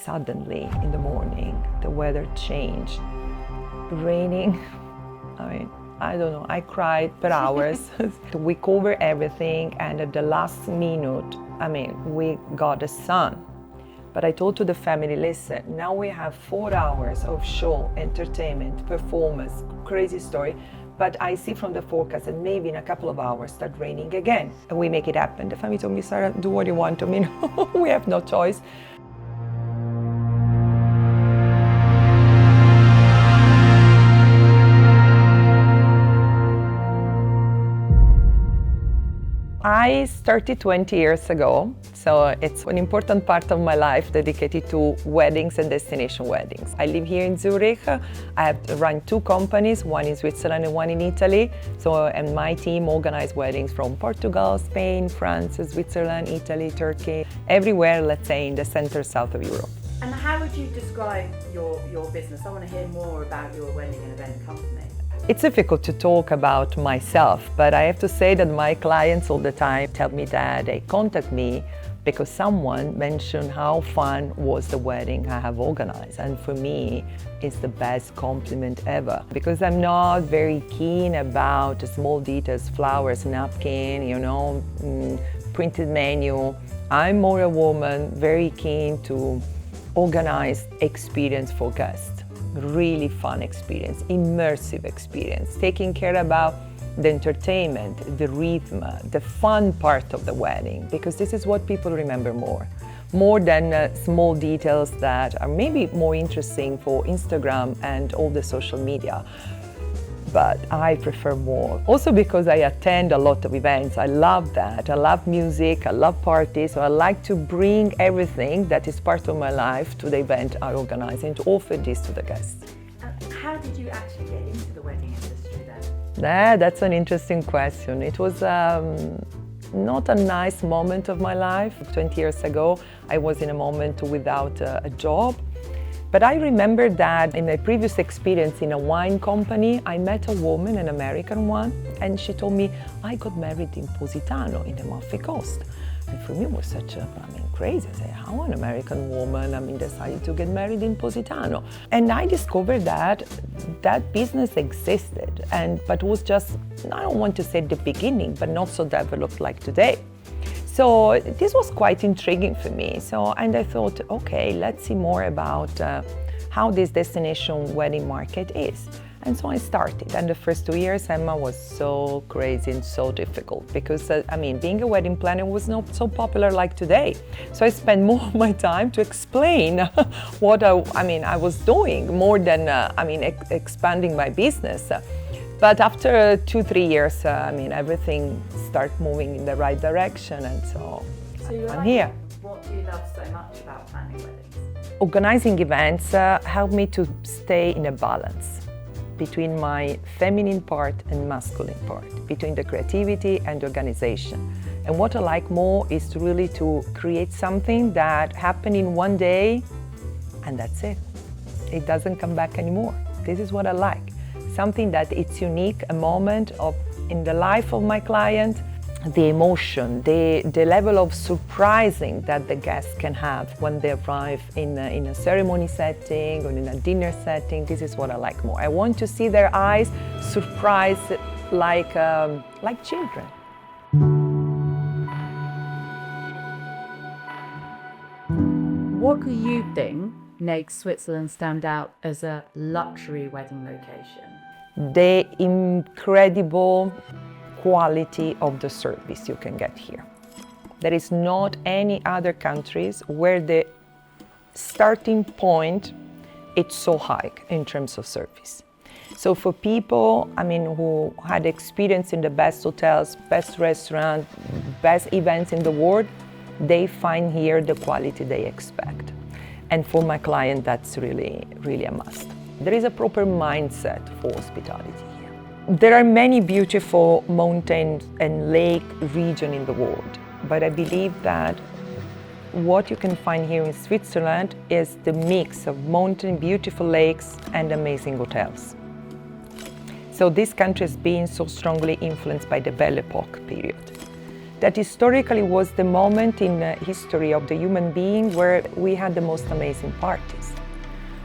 suddenly in the morning, the weather changed. Raining, I don't know, I cried for hours. We covered everything, and at the last minute, we got the sun. But I told to the family, listen, now we have 4 hours of show, entertainment, performance, crazy story, but I see from the forecast that maybe in a couple of hours start raining again. And we make it happen. The family told me, Sara, do what you want. We have no choice. I started 20 years ago, so it's an important part of my life dedicated to weddings and destination weddings. I live here in Zurich. I have run 2 companies, one in Switzerland and one in Italy. And my team organizes weddings from Portugal, Spain, France, Switzerland, Italy, Turkey, everywhere, let's say, in the center south of Europe. And how would you describe your business? I want to hear more about your wedding and event company. It's difficult to talk about myself, but I have to say that my clients all the time tell me that they contact me because someone mentioned how fun was the wedding I have organized. And for me, it's the best compliment ever. Because I'm not very keen about small details, flowers, napkin, printed menu. I'm more a woman, very keen to organize experience for guests. Really fun experience, immersive experience, taking care about the entertainment, the rhythm, the fun part of the wedding, because this is what people remember more than small details that are maybe more interesting for Instagram and all the social media. But I prefer more. Also because I attend a lot of events. I love that. I love music, I love parties, so I like to bring everything that is part of my life to the event I organize and to offer this to the guests. How did you actually get into the wedding industry then? That's an interesting question. It was not a nice moment of my life. 20 years ago, I was in a moment without a job. But I remember that in my previous experience in a wine company, I met a woman, an American one, and she told me, I got married in Positano, in the Amalfi Coast. And for me it was such crazy. I said, how an American woman, decided to get married in Positano. And I discovered that that business existed, but was just, I don't want to say the beginning, but not so developed like today. So this was quite intriguing for me. And I thought, okay, let's see more about how this destination wedding market is. And so I started. And the first 2 years, Emma, was so crazy and so difficult because, being a wedding planner was not so popular like today. So I spent more of my time to explain what I was doing more than, expanding my business. But after 2-3 years, everything started moving in the right direction, and so I'm here. What do you love so much about planning weddings? Organizing events help me to stay in a balance between my feminine part and masculine part, between the creativity and organization. And what I like more is to create something that happened in one day, and that's it. It doesn't come back anymore. This is what I like. Something that it's unique, a moment in the life of my client, the emotion, the level of surprising that the guests can have when they arrive in a ceremony setting or in a dinner setting. This is what I like more. I want to see their eyes surprised like children. What do you think makes Switzerland stand out as a luxury wedding location? The incredible quality of the service you can get here. There is not any other countries where the starting point is so high in terms of service. So for people, who had experience in the best hotels, best restaurants, best events in the world, they find here the quality they expect. And for my client, that's really, really a must. There is a proper mindset for hospitality here. There are many beautiful mountain and lake regions in the world, but I believe that what you can find here in Switzerland is the mix of mountain, beautiful lakes, and amazing hotels. So this country has been so strongly influenced by the Belle Epoque period. that historically was the moment in the history of the human being where we had the most amazing parties.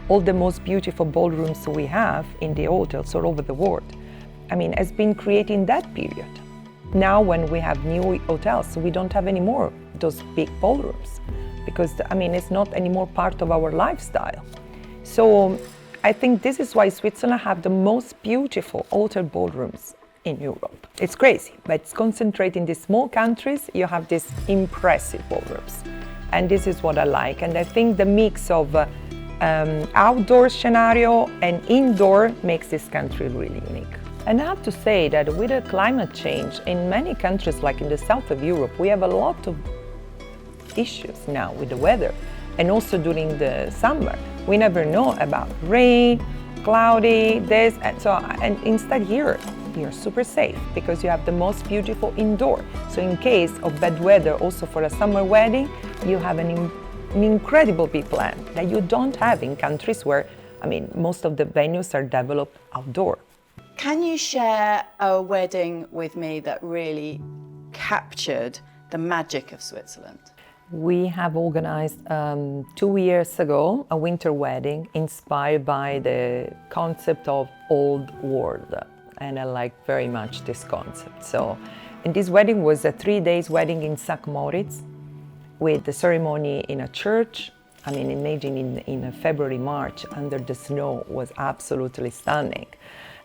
All the most beautiful ballrooms we have in the hotels all over the world, has been created in that period. Now when we have new hotels, we don't have any more those big ballrooms because, it's not anymore part of our lifestyle. So I think this is why Switzerland have the most beautiful hotel ballrooms in Europe. It's crazy, but it's concentrated in these small countries. You have these impressive ballrooms. And this is what I like. And I think the mix of outdoor scenario and indoor makes this country really unique. And I have to say that with the climate change, in many countries like in the south of Europe, we have a lot of issues now with the weather. And also during the summer, we never know about rain, cloudy, this, and instead here, you're super safe because you have the most beautiful indoor. So in case of bad weather, also for a summer wedding, you have an incredible big plan that you don't have in countries where, most of the venues are developed outdoor. Can you share a wedding with me that really captured the magic of Switzerland? We have organized 2 years ago a winter wedding inspired by the concept of old world. And I like very much this concept. And this wedding was a 3 days wedding in St. Moritz with the ceremony in a church. Imagine in February, March under the snow was absolutely stunning.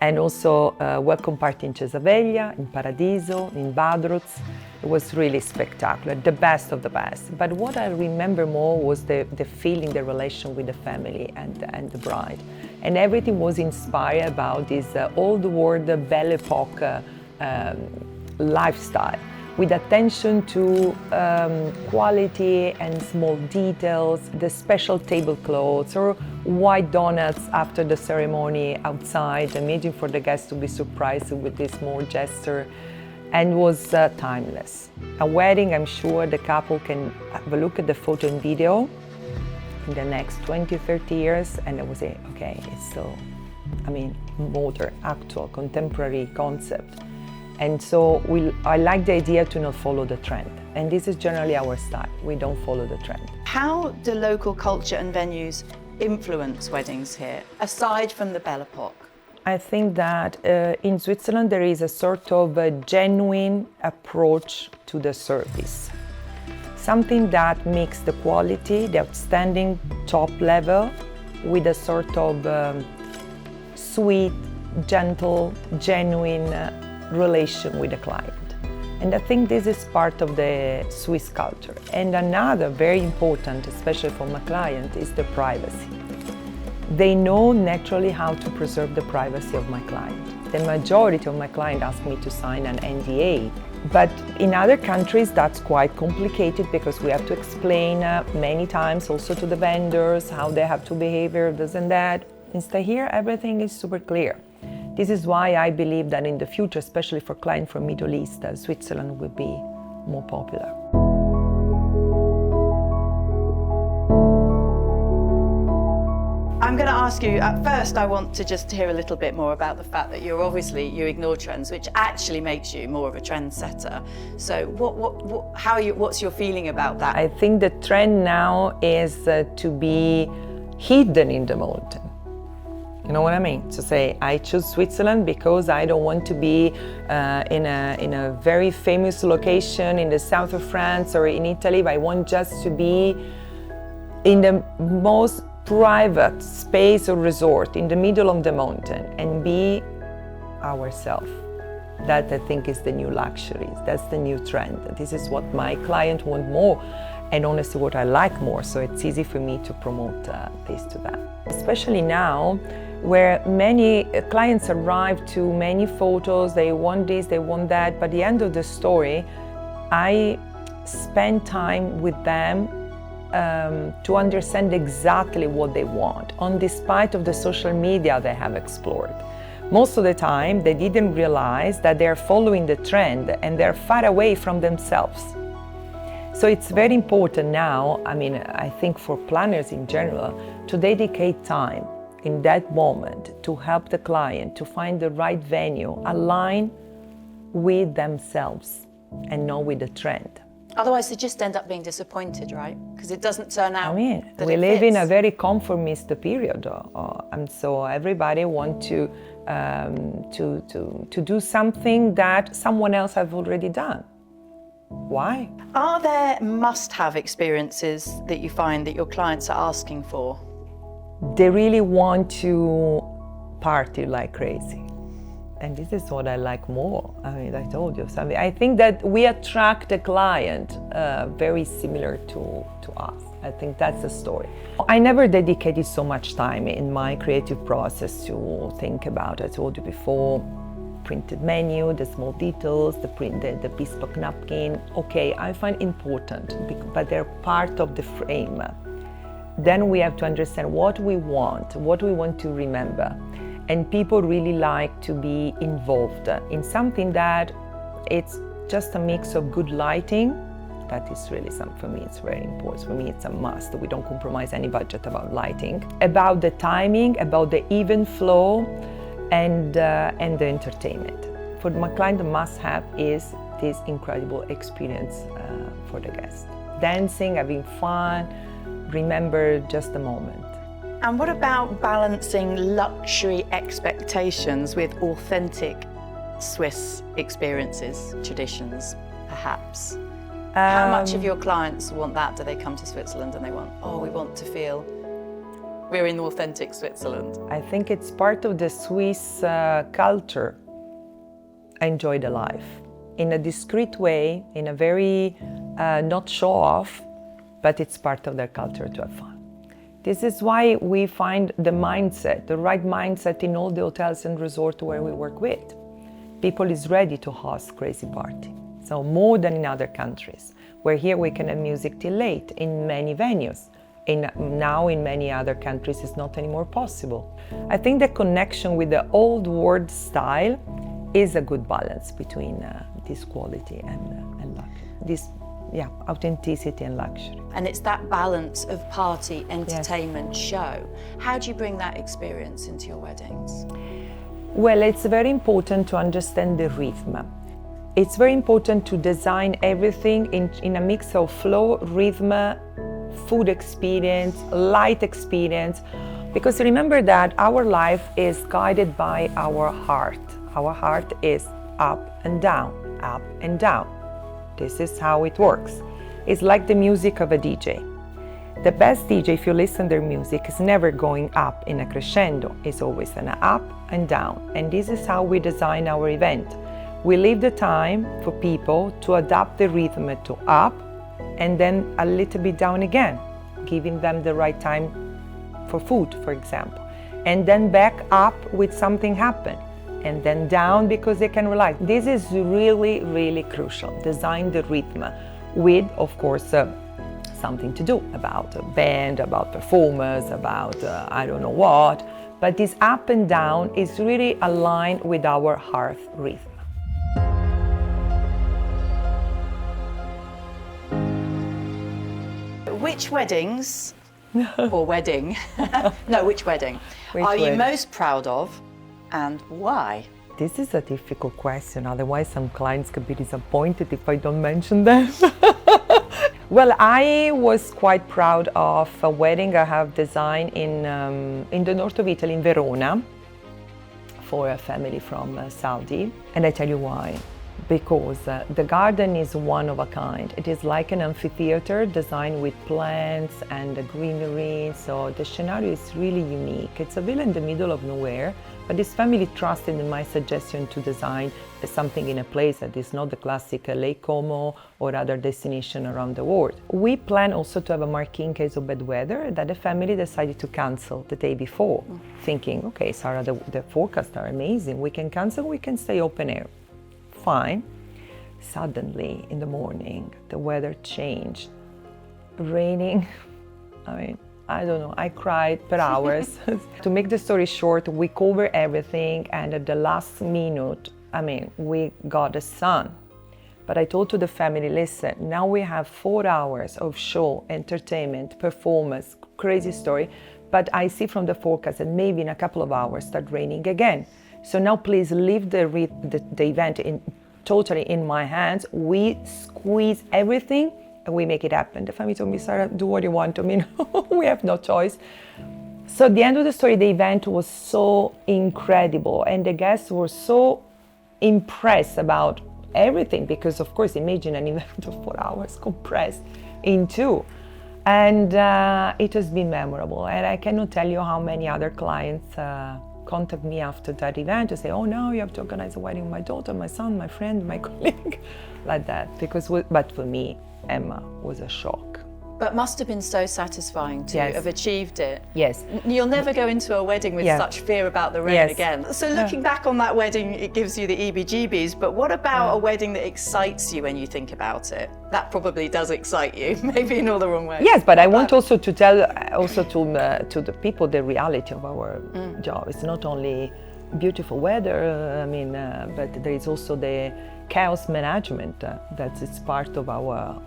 And also welcome party in Cesaveglia, in Paradiso, in Vadruz. It was really spectacular, the best of the best. But what I remember more was the feeling, the relation with the family and the bride. And everything was inspired about this old world Belle Epoque lifestyle, with attention to quality and small details, the special tablecloths or white donuts after the ceremony outside, imagine for the guests to be surprised with this small gesture, and was timeless. A wedding, I'm sure the couple can have a look at the photo and video in the next 20, 30 years, and they will say, okay, it's so, modern, actual, contemporary concept. And so I like the idea to not follow the trend. And this is generally our style. We don't follow the trend. How do local culture and venues influence weddings here, aside from the Belle Epoque? I think that in Switzerland there is a sort of a genuine approach to the service. Something that makes the quality, the outstanding top level, with a sort of sweet, gentle, genuine relation with the client. And I think this is part of the Swiss culture. And another very important, especially for my client, is the privacy. They know naturally how to preserve the privacy of my client. The majority of my clients ask me to sign an NDA. But in other countries, that's quite complicated because we have to explain many times also to the vendors how they have to behave, this and that. Instead here, everything is super clear. This is why I believe that in the future, especially for clients from Middle East, Switzerland will be more popular. I'm going to ask you, at first I want to just hear a little bit more about the fact that you ignore trends, which actually makes you more of a trendsetter. So what's your feeling about that? I think the trend now is to be hidden in the mountain. You know what I mean? To say, I choose Switzerland because I don't want to be in a very famous location in the south of France or in Italy, but I want just to be in the most private space or resort in the middle of the mountain and be ourselves. That I think is the new luxury. That's the new trend. This is what my client want more, and honestly what I like more, so it's easy for me to promote this to them. Especially now, where many clients arrive to many photos, they want this, they want that, but at the end of the story, I spend time with them to understand exactly what they want, despite of the social media they have explored. Most of the time, they didn't realize that they're following the trend and they're far away from themselves. So it's very important now, I think for planners in general, to dedicate time in that moment to help the client to find the right venue, align with themselves, and not with the trend. Otherwise, they just end up being disappointed, right? Because it doesn't turn out. I mean, that we it live in a fits. very conformist period, and so everybody wants to do something that someone else has already done. Why? Are there must-have experiences that you find that your clients are asking for? They really want to party like crazy. And this is what I like more. I mean, I told you something. I think that we attract a client very similar to us. I think that's the story. I never dedicated so much time in my creative process to think about, I told you before, printed menu, the small details, the bespoke napkin. Okay, I find important, but they're part of the frame. Then we have to understand what we want to remember. And people really like to be involved in something that it's just a mix of good lighting. That is really something, for me, it's very important. For me, it's a must. We don't compromise any budget about lighting. About the timing, about the even flow, and the entertainment. For my client, the must-have is this incredible experience for the guest. Dancing, having fun, remember just the moment. And what about balancing luxury expectations with authentic Swiss experiences, traditions, perhaps? How much of your clients want that? Do they come to Switzerland and they want, we want to feel we're in authentic Switzerland? I think it's part of the Swiss culture. Enjoy the life in a discreet way, in a very not show off, but it's part of their culture to have fun. This is why we find the right mindset in all the hotels and resorts where we work with. People is ready to host crazy party. So more than in other countries, where here we can have music till late in many venues. Now in many other countries it's not anymore possible. I think the connection with the old world style is a good balance between this quality and luxury. Authenticity and luxury. And it's that balance of party, entertainment, show. How do you bring that experience into your weddings? Well, it's very important to understand the rhythm. It's very important to design everything in a mix of flow, rhythm, food experience, light experience, because remember that our life is guided by our heart. Our heart is up and down, up and down. This is how it works. It's like the music of a DJ. The best DJ, if you listen to their music, is never going up in a crescendo. It's always an up and down. And this is how we design our event. We leave the time for people to adapt the rhythm to up and then a little bit down again, giving them the right time for food, for example. And then back up with something happen. And then down because they can relax. This is really, really crucial. Design the rhythm with, of course, something to do about a band, about performers, about I don't know what. But this up and down is really aligned with our heart rhythm. Which weddings, or wedding, which wedding are you most proud of? And why? This is a difficult question, otherwise some clients could be disappointed if I don't mention them. Well, I was quite proud of a wedding I have designed in the north of Italy, in Verona, for a family from Saudi. And I tell you why. Because the garden is one of a kind. It is like an amphitheater designed with plants and greenery, so the scenario is really unique. It's a villa in the middle of nowhere, but this family trusted in my suggestion to design something in a place that is not the classic Lake Como or other destination around the world. We plan also to have a marquee in case of bad weather that the family decided to cancel the day before, thinking, okay, Sara, the forecasts are amazing. We can cancel, we can stay open air. Fine. Suddenly in the morning, the weather changed. Raining. I don't know, I cried per hours. To make the story short, we covered everything, and at the last minute, we got the sun. But I told to the family, listen, now we have 4 hours of show, entertainment, performance, crazy story, but I see from the forecast that maybe in a couple of hours start raining again. So now please leave the event totally in my hands. We squeeze everything and we make it happen. The family told me, Sara, do what you want. I mean, we have no choice. So at the end of the story, the event was so incredible and the guests were so impressed about everything, because of course, imagine an event of 4 hours compressed in 2. And it has been memorable. And I cannot tell you how many other clients contact me after that event to say, oh no, you have to organize a wedding with my daughter, my son, my friend, my colleague, like that. But for me, Emma was a shock. But must have been so satisfying to have achieved it. Yes. You'll never go into a wedding with such fear about the rain again. So looking back on that wedding, it gives you the EBGBs, but what about a wedding that excites you when you think about it? That probably does excite you, maybe in all the wrong ways. Yes, but I want also to tell to the people the reality of our job. It's not only beautiful weather, but there is also the chaos management that is part of our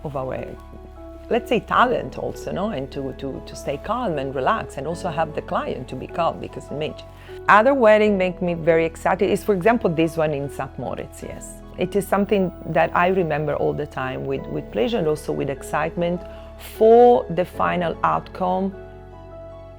let's say talent also, no? And to stay calm and relax, and also have the client to be calm, because imagine. Other wedding make me very excited is, for example, this one in St. Moritz, yes. It is something that I remember all the time with pleasure and also with excitement for the final outcome,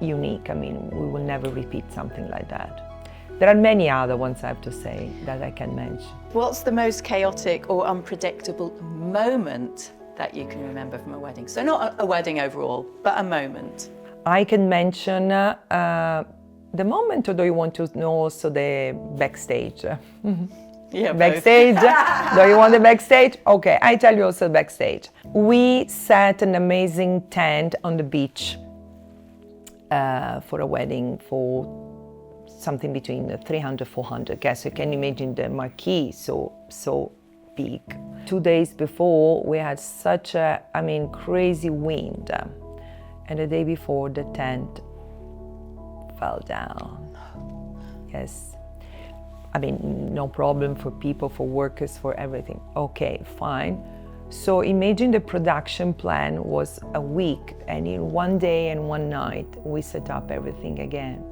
unique. I mean, we will never repeat something like that. There are many other ones, I have to say, that I can mention. What's the most chaotic or unpredictable moment that you can remember from a wedding? So not a wedding overall, but a moment. I can mention the moment, or do you want to know also the backstage? Yeah, backstage. Do you want the backstage? Okay, I tell you also backstage. We set an amazing tent on the beach for a wedding for something between 300, 400 guests. You can imagine the marquee, so big. 2 days before, we had such a, crazy wind. And the day before, the tent fell down. Yes. No problem for people, for workers, for everything. Okay, fine. So imagine the production plan was a week, and in 1 day and 1 night, we set up everything again.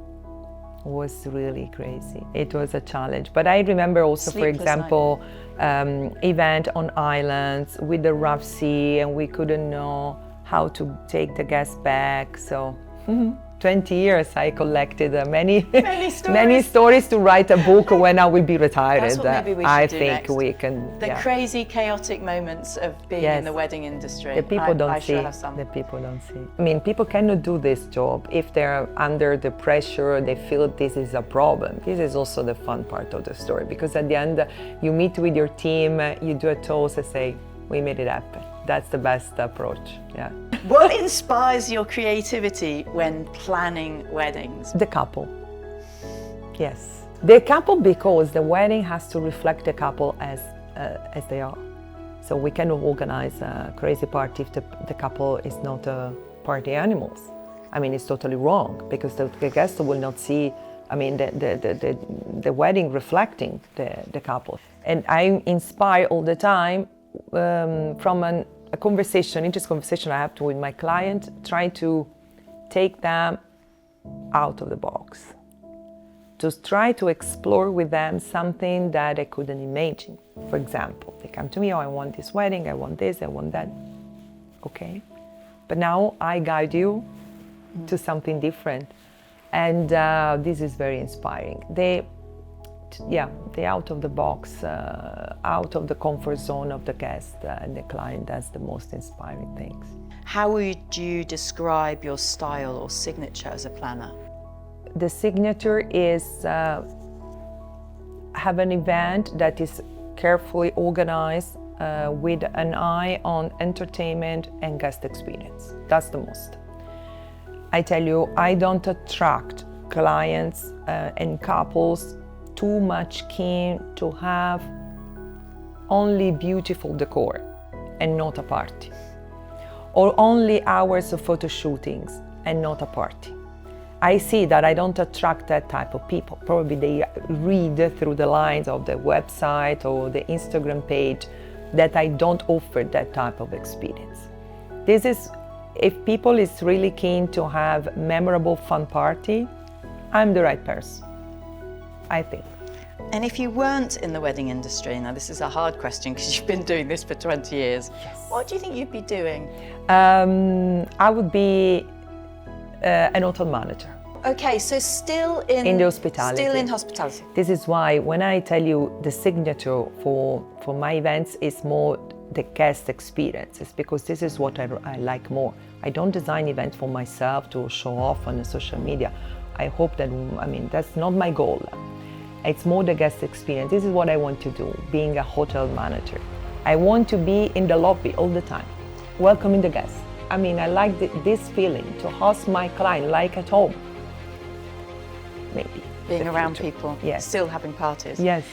It was really crazy. It was a challenge. But I remember also, for example, event on islands with the rough sea, and we couldn't know how to take the guests back. So 20 years I collected many stories to write a book when I will be retired. That's what maybe we should I do think next. We can. The crazy, chaotic moments of being in the wedding industry. The people don't see. Have some. The people don't see. People cannot do this job if they're under the pressure. They feel this is a problem. This is also the fun part of the story, because at the end you meet with your team, you do a toast and say, "We made it happen." That's the best approach. Yeah. What inspires your creativity when planning weddings? The couple. Yes. The couple, because the wedding has to reflect the couple as they are. So we cannot organize a crazy party if the couple is not party animals. It's totally wrong, because the guests will not see the wedding reflecting the couple. And I inspire all the time from a interesting conversation I have with my client, trying to take them out of the box, to try to explore with them something that I couldn't imagine. For example, they come to me, I want this wedding, I want this, I want that. Okay, but now I guide you to something different, and this is very inspiring. The out of the box, out of the comfort zone of the guest and the client, that's the most inspiring things. How would you describe your style or signature as a planner? The signature is have an event that is carefully organized with an eye on entertainment and guest experience. That's the most. I tell you, I don't attract clients and couples too much keen to have only beautiful decor and not a party, or only hours of photo shootings and not a party. I see that I don't attract that type of people. Probably they read through the lines of the website or the Instagram page that I don't offer that type of experience. This is, if people is really keen to have memorable fun party, I'm the right person, I think. And if you weren't in the wedding industry, now this is a hard question because you've been doing this for 20 years, what do you think you'd be doing? I would be an hotel manager. Okay, so still in the hospitality. Still in hospitality. This is why when I tell you the signature for my events is more the guest experiences, because this is what I like more. I don't design events for myself to show off on the social media. I hope that, I mean, that's not my goal. It's more the guest experience. This is what I want to do, being a hotel manager. I want to be in the lobby all the time, welcoming the guests. I mean, I like this feeling, to host my client like at home. Maybe. Being around people, yes. Still having parties. Yes.